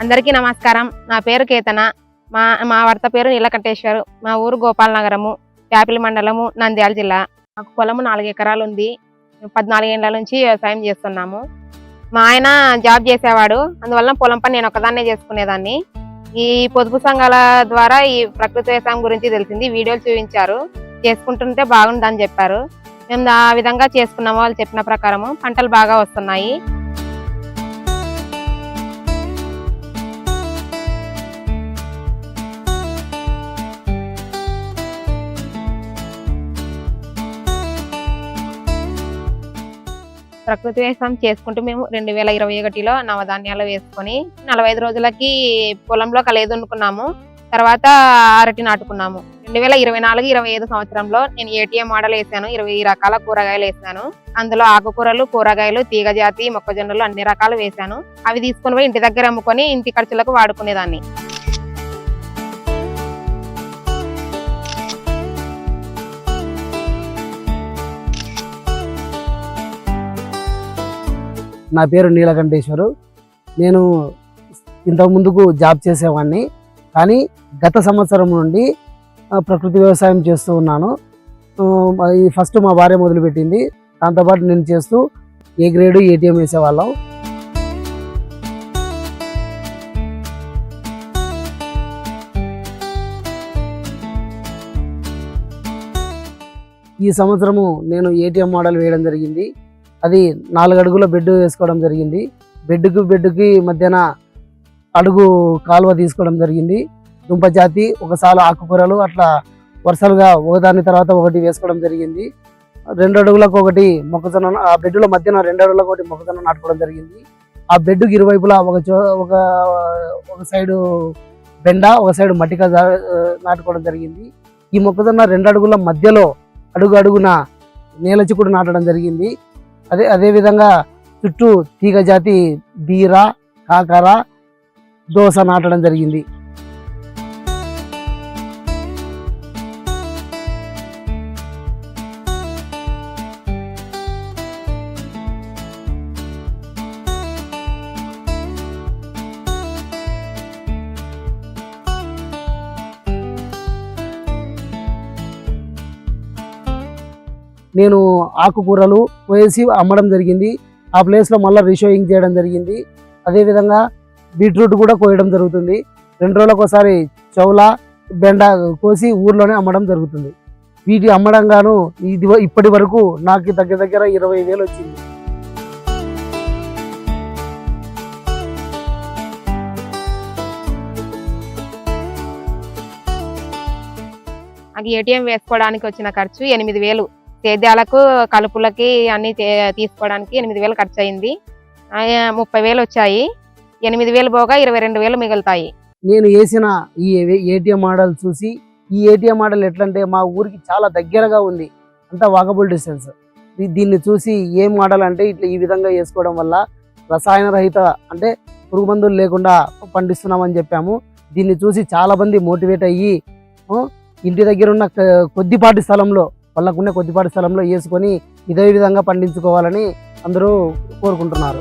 అందరికీ నమస్కారం. నా పేరు కేతన. మా భర్త పేరు నీలకంఠేశ్వర్. మా ఊరు గోపాల్ నగరము, ప్యాపిలి మండలము, నంద్యాల జిల్లా. మాకు పొలము 4 ఎకరాలు ఉంది. 14 ఏళ్ల నుంచి వ్యవసాయం చేస్తున్నాము. మా ఆయన జాబ్ చేసేవాడు, అందువల్ల పొలం పని నేను ఒకదాన్నే చేసుకునేదాన్ని. ఈ పొదుపు సంఘాల ద్వారా ఈ ప్రకృతి వ్యవసాయం గురించి తెలిసింది. వీడియోలు చూపించారు, చేసుకుంటుంటే బాగుందని చెప్పారు. మేము ఆ విధంగా చేసుకున్నాము. వాళ్ళు చెప్పిన ప్రకారము పంటలు బాగా వస్తున్నాయి. ప్రకృతి వ్యవసాయం చేసుకుంటూ మేము 2021లో నవధాన్యాలు వేసుకొని 45 రోజులకి పొలంలో కలేదునుకున్నాము. తర్వాత అరటి నాటుకున్నాము. 2024-25 సంవత్సరంలో నేను ఏటీఎం మోడల్ వేసాను. 20 రకాల కూరగాయలు వేసాను. అందులో ఆకుకూరలు, కూరగాయలు, తీగజాతి, మొక్కజొన్నలు అన్ని రకాలు వేసాను. అవి తీసుకొని పోయి ఇంటి దగ్గర అమ్ముకొని ఇంటి ఖర్చులకు వాడుకునేదాన్ని. నా పేరు నీలకంఠేశ్వరు. నేను ఇంతకు ముందుకు జాబ్ చేసేవాడిని, కానీ గత సంవత్సరం నుండి ప్రకృతి వ్యవసాయం చేస్తూ ఉన్నాను. ఫస్ట్ మా భార్య మొదలుపెట్టింది, దాంతోపాటు నేను చేస్తూ ఏ గ్రేడ్ ఏటీఎం వేసేవాళ్ళం. ఈ సంవత్సరము నేను ఏటీఎం మోడల్ వేయడం జరిగింది. అది 4 అడుగుల బెడ్ వేసుకోవడం జరిగింది. బెడ్కి మధ్యన అడుగు కాలువ తీసుకోవడం జరిగింది. దుంపజాతి, ఒకసారి ఆకుకూరలు అట్లా వరుసలుగా ఒకదాని తర్వాత ఒకటి వేసుకోవడం జరిగింది. 2 అడుగులకు ఒకటి మొక్కజొన్న, ఆ బెడ్లో మధ్యన 2 అడుగులకు ఒకటి మొక్కజొన్న నాటుకోవడం జరిగింది. ఆ బెడ్కి ఇరువైపులా ఒక సైడు బెండ, ఒక సైడు మట్టిక నాటుకోవడం జరిగింది. ఈ మొక్కజొన్న 2 అడుగుల మధ్యలో అడుగున నేల చిక్కుడు నాటడం జరిగింది. అదే విధంగా చుట్టూ తీగజాతి బీర, కాకర, దోస నాటడం జరిగింది. నేను ఆకుకూరలు వేసి అమ్మడం జరిగింది. ఆ ప్లేస్లో మళ్ళీ రీషోయింగ్ చేయడం జరిగింది. అదేవిధంగా బీట్రూట్ కూడా కోయడం జరుగుతుంది. 2 రోజులకు ఒకసారి చౌల, బెండ కోసి ఊర్లోనే అమ్మడం జరుగుతుంది. వీటి అమ్మడం గాను ఇప్పటి వరకు నాకు దగ్గర 20,000 వచ్చింది. నాకు ఏటీఎం వేసుకోవడానికి వచ్చిన ఖర్చు 8,000. సేద్యాలకు, కలుపులకి అన్ని తీసుకోవడానికి 8,000 ఖర్చు అయింది. 30,000 వచ్చాయి. 8,000 పోగా 22,000 మిగులుతాయి. నేను వేసిన ఈ ఏటీఎం మోడల్ చూసి, ఈ ఏటీఎం మోడల్ ఎట్లంటే మా ఊరికి చాలా దగ్గరగా ఉంది, అంతా వాకబుల్ డిస్టెన్స్. దీన్ని చూసి ఏ మోడల్ అంటే ఇట్లా ఈ విధంగా వేసుకోవడం వల్ల రసాయన రహిత అంటే పురుగు మందులు లేకుండా పండిస్తున్నామని చెప్పాము. దీన్ని చూసి చాలా మంది మోటివేట్ అయ్యి ఇంటి దగ్గర ఉన్న కొద్దిపాటి స్థలంలో, వాళ్ళకున్న కొద్దిపాటి స్థలంలో వేసుకొని ఇదే విధంగా పండించుకోవాలని అందరూ కోరుకుంటున్నారు.